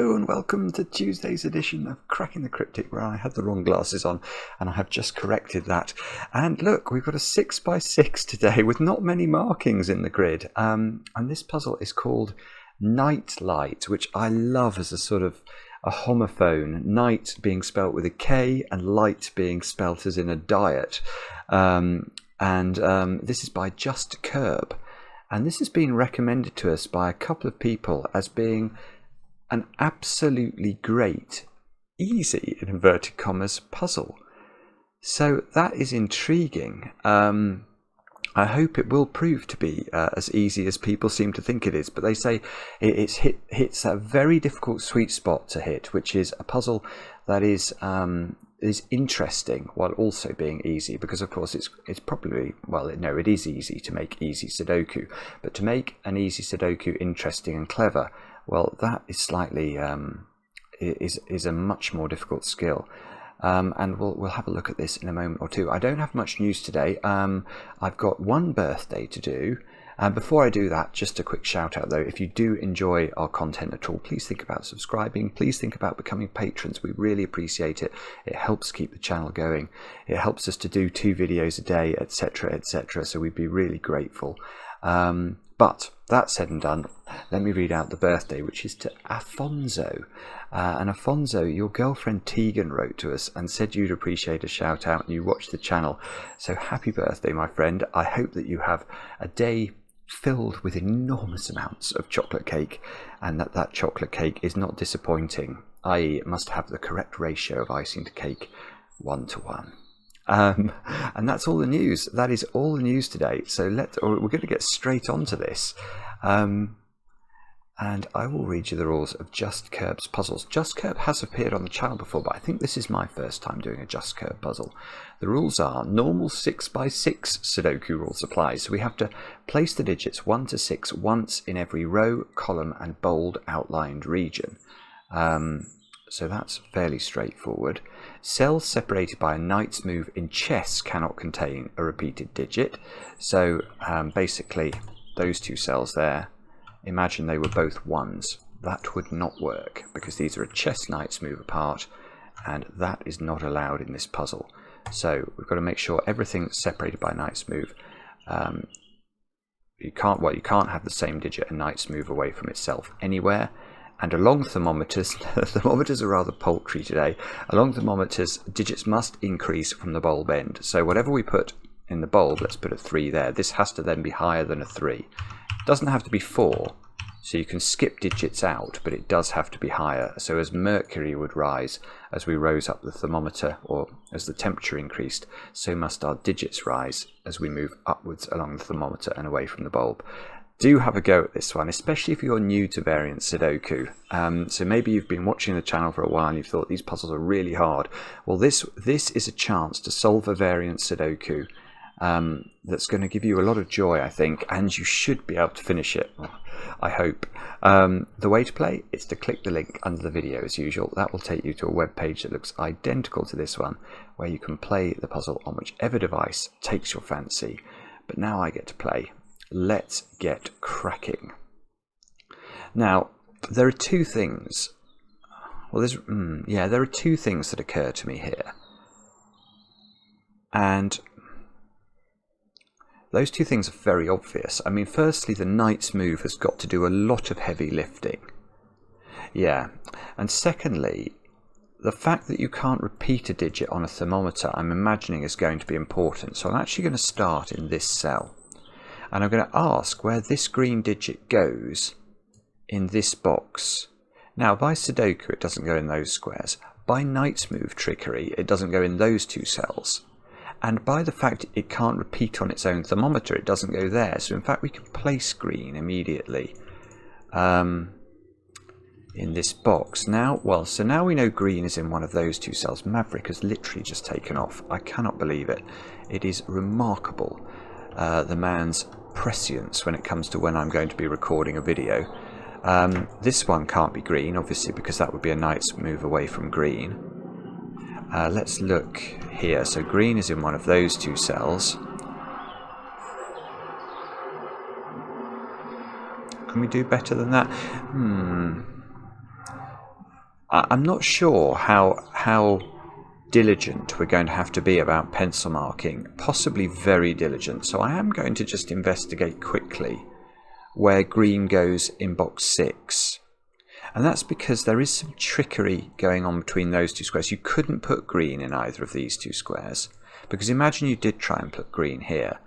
Hello and welcome to Tuesday's edition of Cracking the Cryptic, where I had the wrong glasses on and I have just corrected that. And look, we've got a 6x6 today with not many markings in the grid. And this puzzle is called Knight Lite, which I love as a sort of a homophone. Knight being spelt with a K and light being spelt as in a diet. This is by Just Kirb. And this has been recommended to us by a couple of people as being an absolutely great, easy, in inverted commas, puzzle. So that is intriguing. I hope it will prove to be as easy as people seem to think it is. But they say it hits a very difficult sweet spot to hit, which is a puzzle that is interesting while also being easy, because of course it's probably, well, no, it is easy to make easy Sudoku, but to make an easy Sudoku interesting and clever, well, that is slightly is a much more difficult skill. And we'll have a look at this in a moment or two. I don't have much news today. I've got one birthday to do. Before I do that, just a quick shout out though, if you do enjoy our content at all, please think about subscribing, please think about becoming patrons. We really appreciate it. It helps keep the channel going. It helps us to do 2 videos a day, etc, etc, so we'd be really grateful. But that said and done, let me read out the birthday, which is to Afonso. And Afonso, your girlfriend Tegan wrote to us and said you'd appreciate a shout out and you watch the channel. So happy birthday, my friend. I hope that you have a day filled with enormous amounts of chocolate cake, and that chocolate cake is not disappointing, i.e. it must have the correct ratio of icing to cake, 1:1. And that's all the news. That is all the news today. So we're going to get straight on to this. And I will read you the rules of Just Kirb's puzzles. Just Kirb has appeared on the channel before, but I think this is my first time doing a Just Kirb puzzle. The rules are normal 6x6 Sudoku rules apply. So we have to place the digits 1 to 6 once in every row, column and bold outlined region. So that's fairly straightforward. Cells separated by a knight's move in chess cannot contain a repeated digit. So basically those 2 cells there, imagine they were both 1s. That would not work because these are a chess knight's move apart, and that is not allowed in this puzzle. So we've got to make sure everything that's separated by a knight's move, you can't have the same digit a knight's move away from itself anywhere. And along thermometers, thermometers are rather paltry today. Along thermometers, digits must increase from the bulb end. So whatever we put in the bulb, let's put a 3 there. This has to then be higher than a 3. It doesn't have to be 4, so you can skip digits out, but it does have to be higher. So as mercury would rise as we rose up the thermometer, or as the temperature increased, so must our digits rise as we move upwards along the thermometer and away from the bulb. Do have a go at this one, especially if you're new to variant Sudoku. So maybe you've been watching the channel for a while and you've thought these puzzles are really hard. Well, this is a chance to solve a variant Sudoku that's going to give you a lot of joy, I think, and you should be able to finish it, I hope. The way to play is to click the link under the video as usual. That will take you to a web page that looks identical to this one, where you can play the puzzle on whichever device takes your fancy. But now I get to play. Let's get cracking. Now, there are 2 things. Well, there are 2 things that occur to me here. And those 2 things are very obvious. I mean, firstly, the knight's move has got to do a lot of heavy lifting. Yeah. And secondly, the fact that you can't repeat a digit on a thermometer, I'm imagining, is going to be important. So I'm actually going to start in this cell. And I'm going to ask where this green digit goes in this box. Now, by Sudoku, it doesn't go in those squares. By knight's move trickery, it doesn't go in those 2 cells. And by the fact it can't repeat on its own thermometer, it doesn't go there. So in fact, we can place green immediately in this box. Now, so now we know green is in one of those 2 cells. Maverick has literally just taken off. I cannot believe it. It is remarkable. The man's prescience when it comes to when I'm going to be recording a video. This one can't be green, obviously, because that would be a knight's move away from green. Let's look here. So green is in one of those 2 cells. Can we do better than that? I'm not sure how diligent we're going to have to be about pencil marking, possibly very diligent. So I am going to just investigate quickly where green goes in box 6. And that's because there is some trickery going on between those two squares. You couldn't put green in either of these two squares, because imagine you did try and put green here.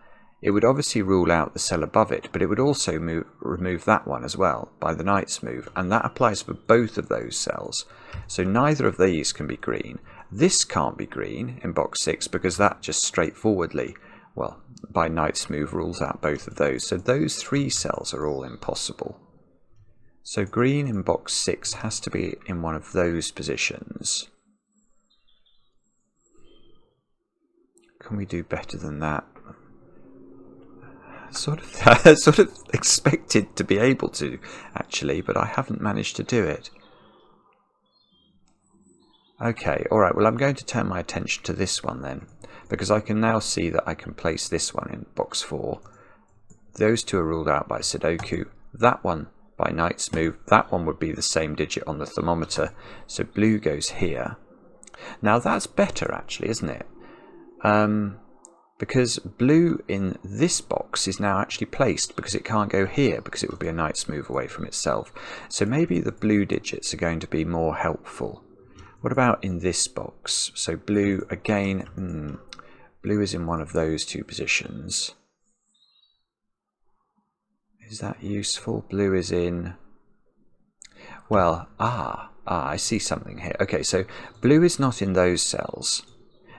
It would obviously rule out the cell above it, but it would also remove that one as well by the knight's move, and that applies for both of those cells. So neither of these can be green. This can't be green in box 6 because that just straightforwardly, well, by knight's move rules out both of those. So those 3 cells are all impossible. So green in box 6 has to be in one of those positions. Can we do better than that? Sort of expected to be able to, actually, but I haven't managed to do it. Okay, alright, well I'm going to turn my attention to this one then, because I can now see that I can place this one in box 4. Those 2 are ruled out by Sudoku. That one by knight's move. That one would be the same digit on the thermometer, so blue goes here. Now that's better actually, isn't it? Because blue in this box is now actually placed because it can't go here because it would be a knight's move away from itself. So maybe the blue digits are going to be more helpful. What about in this box? So blue again, blue is in one of those 2 positions. Is that useful? Blue is in, well, I see something here. Okay, so blue is not in those cells.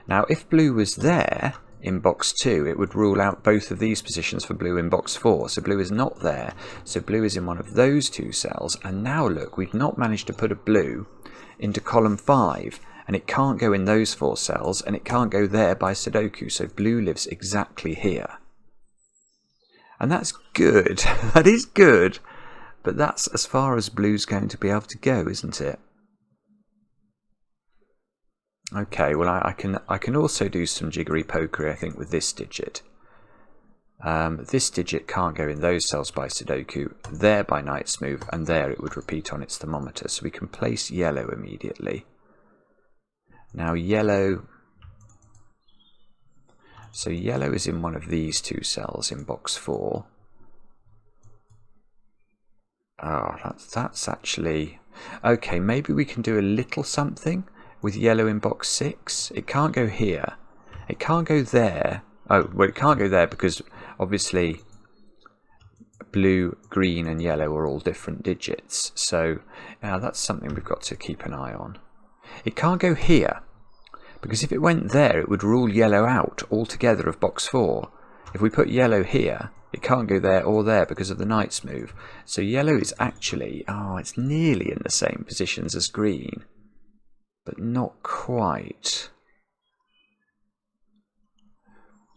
Now if blue was there in box 2, it would rule out both of these positions for blue in box 4. So blue is not there. So blue is in one of those 2 cells. And now look, we've not managed to put a blue into column 5. And it can't go in those 4 cells. And it can't go there by Sudoku. So blue lives exactly here. And that's good. That is good. But that's as far as blue's going to be able to go, isn't it? Okay, well I can also do some jiggery pokery, I think, with this digit. This digit can't go in those cells by Sudoku, there by knight's move, and there it would repeat on its thermometer. So we can place yellow immediately. Now yellow, so yellow is in one of these 2 cells in box 4. Oh, that's actually, okay, maybe we can do a little something with yellow in box 6. It can't go here. It can't go there. Oh, well, it can't go there because obviously blue, green and yellow are all different digits. So now that's something we've got to keep an eye on. It can't go here because if it went there, it would rule yellow out altogether of box 4. If we put yellow here, it can't go there or there because of the knight's move. So yellow is actually, it's nearly in the same positions as green. But not quite.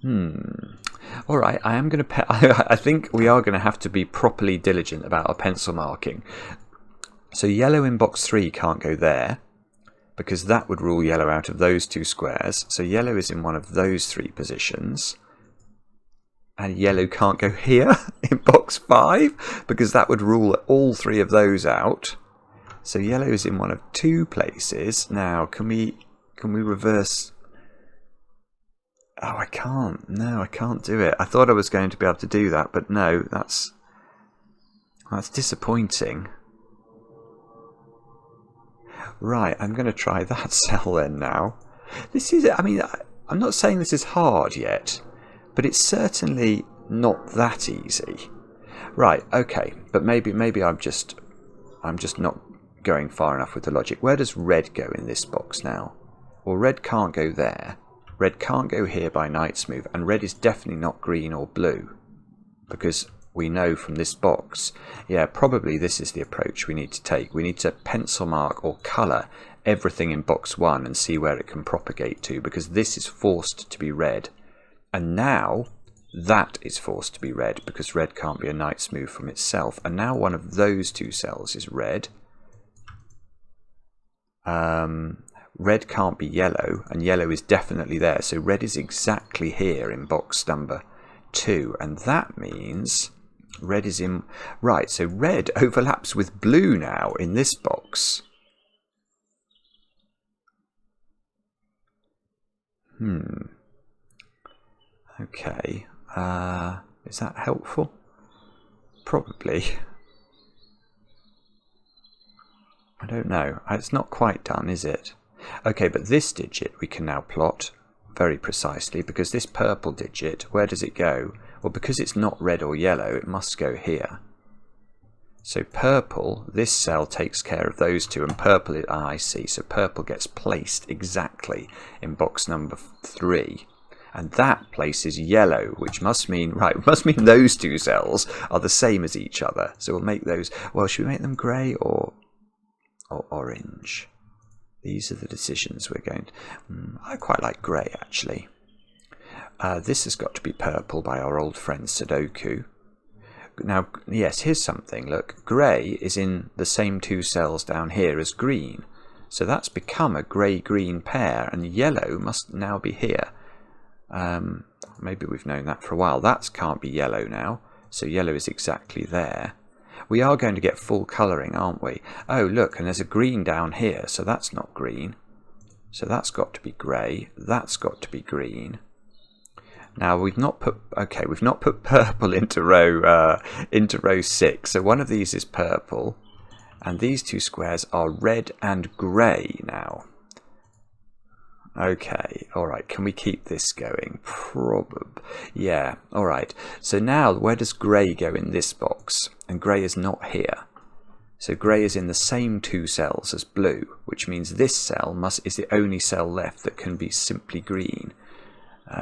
All right, I am going to. I think we are going to have to be properly diligent about our pencil marking. So yellow in box 3 can't go there because that would rule yellow out of those 2 squares. So yellow is in one of those 3 positions. And yellow can't go here in box 5 because that would rule all 3 of those out. So yellow is in one of 2 places. Now, can we reverse? Oh, I can't. No, I can't do it. I thought I was going to be able to do that, but no, that's disappointing. Right, I'm going to try that cell then now. This is, I mean, I'm not saying this is hard yet, but it's certainly not that easy. Right, okay, but maybe I'm just not going far enough with the logic. Where does red go in this box now? Well, red can't go there. Red can't go here by knight's move, and red is definitely not green or blue because we know from this box, yeah, probably this is the approach we need to take. We need to pencil mark or colour everything in box 1 and see where it can propagate to, because this is forced to be red. And now that is forced to be red because red can't be a knight's move from itself. And now one of those 2 cells is red. Red can't be yellow, and yellow is definitely there. So red is exactly here in box number 2. And that means red is in... Right, so red overlaps with blue now in this box. Okay. Is that helpful? Probably. I don't know. It's not quite done, is it? Okay, but this digit we can now plot very precisely, because this purple digit, where does it go? Well, because it's not red or yellow, it must go here. So purple, this cell takes care of those two, and purple, I see, so purple gets placed exactly in box number 3. And that places yellow, which must mean, right, must mean those two cells are the same as each other. So we'll make those, well, should we make them grey or orange? These are the decisions we're going to... I quite like grey, actually. This has got to be purple by our old friend Sudoku. Now, yes, here's something. Look, grey is in the same two cells down here as green. So that's become a grey-green pair, and yellow must now be here. Maybe we've known that for a while. That can't be yellow now. So yellow is exactly there. We are going to get full colouring, aren't we? Oh, look, and there's a green down here, so that's not green. So that's got to be grey. That's got to be green. Now we've not put purple into row 6. So one of these is purple, and these two squares are red and grey now. Okay, all right. Can we keep this going? Probably. Yeah. All right. So now, where does grey go in this box? And grey is not here. So grey is in the same two cells as blue, which means this cell is the only cell left that can be simply green,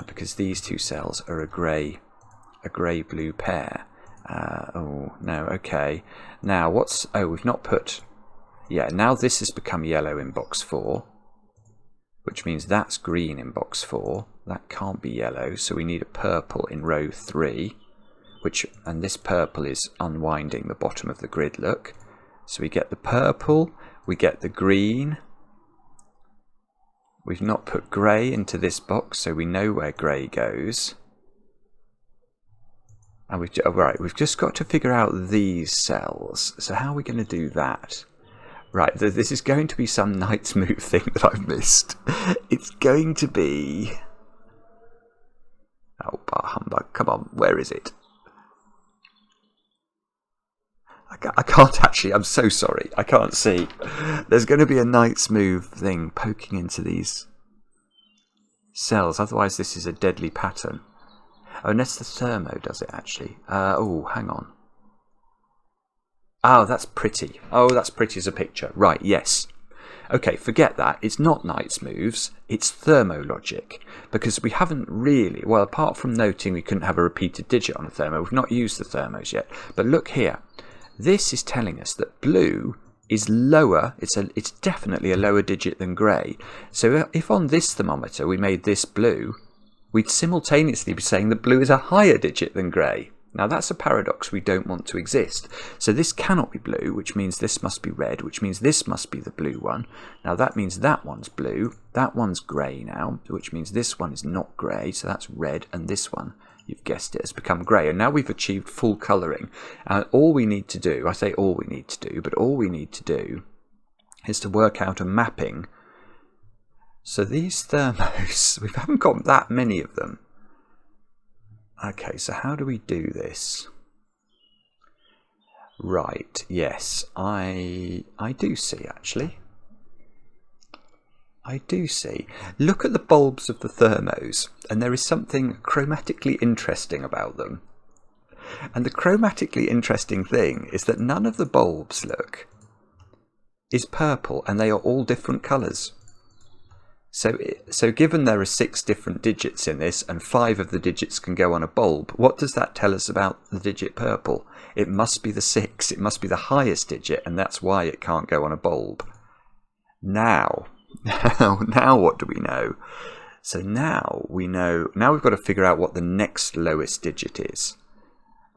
because these two cells are a grey-blue pair. Oh no. Okay. Now what's? Oh, we've not put. Yeah. Now this has become yellow in box 4. Which means that's green in box 4. That can't be yellow, so we need a purple in row 3. And this purple is unwinding the bottom of the grid, look. So we get the purple, we get the green. We've not put grey into this box, so we know where grey goes. And we've just got to figure out these cells. So how are we going to do that? Right, this is going to be some Knight's Move thing that I've missed. It's going to be... Oh, bah humbug, come on, where is it? I can't actually, I'm so sorry, I can't see. There's going to be a Knight's Move thing poking into these cells, otherwise this is a deadly pattern. Oh, unless the thermo does it, actually. Oh, hang on. Oh, that's pretty. Oh, that's pretty as a picture. Right, yes. Okay, forget that. It's not Knight's Moves. It's thermo logic. Because we haven't really... Well, apart from noting we couldn't have a repeated digit on a thermo, we've not used the thermos yet. But look here. This is telling us that blue is lower. It's definitely a lower digit than grey. So if on this thermometer we made this blue, we'd simultaneously be saying that blue is a higher digit than grey. Now that's a paradox we don't want to exist. So this cannot be blue, which means this must be red, which means this must be the blue one. Now that means that one's blue, that one's grey now, which means this one is not grey, so that's red, and this one, you've guessed it, has become grey. And now we've achieved full colouring. All we need to do, I say all we need to do, but all we need to do is to work out a mapping. So these thermos, we haven't got that many of them. Okay, so how do we do this? Right, yes, I do see, actually. I do see. Look at the bulbs of the thermos, and there is something chromatically interesting about them. And the chromatically interesting thing is that none of the bulbs, look, is purple, and they are all different colours. So given there are 6 different digits in this, and 5 of the digits can go on a bulb, what does that tell us about the digit purple? It must be the 6, it must be the highest digit, and that's why it can't go on a bulb. Now what do we know? So now we know, now we've got to figure out what the next lowest digit is.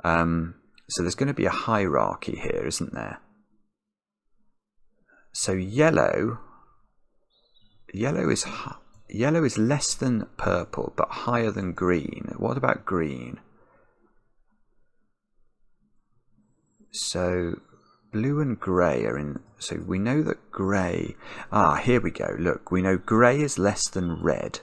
So there's going to be a hierarchy here, isn't there? So yellow is less than purple but higher than green. What about green? So blue and grey are in, so we know that grey, here we go, look, we know grey is less than red.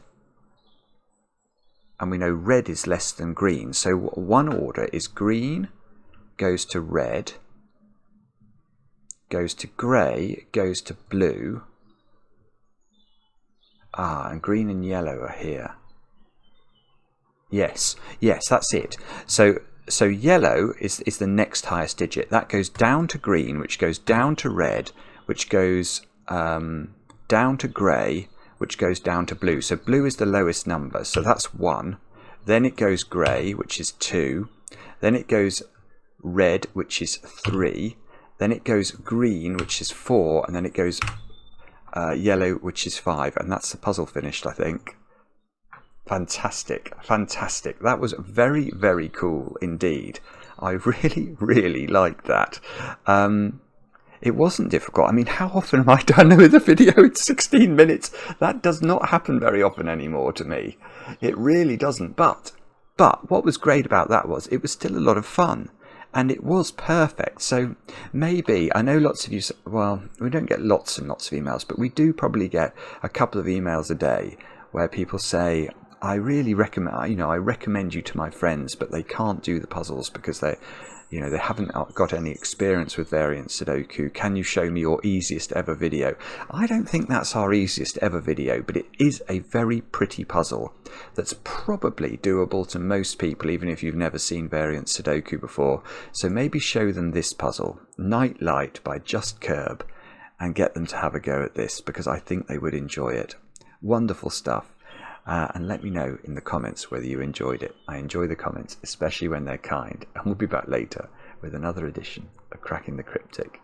and we know red is less than green. So one order is green goes to red, goes to grey, goes to blue. And green and yellow are here. Yes, that's it. So yellow is the next highest digit. That goes down to green, which goes down to red, which goes down to grey, which goes down to blue. So blue is the lowest number, so that's 1. Then it goes grey, which is 2. Then it goes red, which is 3. Then it goes green, which is 4, and then it goes yellow, which is 5, and that's the puzzle finished, I think. Fantastic, fantastic. That was very, very cool indeed. I really, really liked that. It wasn't difficult. I mean, how often am I done with a video in 16 minutes? That does not happen very often anymore to me. It really doesn't. But what was great about that was it was still a lot of fun. And it was perfect. So maybe, I know lots of you, well, we don't get lots and lots of emails, but we do probably get a couple of emails a day where people say, I really recommend, I recommend you to my friends, but they can't do the puzzles because they haven't got any experience with variant Sudoku. Can you show me your easiest ever video? I don't think that's our easiest ever video, but it is a very pretty puzzle that's probably doable to most people, even if you've never seen variant Sudoku before. So maybe show them this puzzle, Knight Lite by Just Kirb, and get them to have a go at this, because I think they would enjoy it. Wonderful stuff. And let me know in the comments whether you enjoyed it. I enjoy the comments, especially when they're kind. And we'll be back later with another edition of Cracking the Cryptic.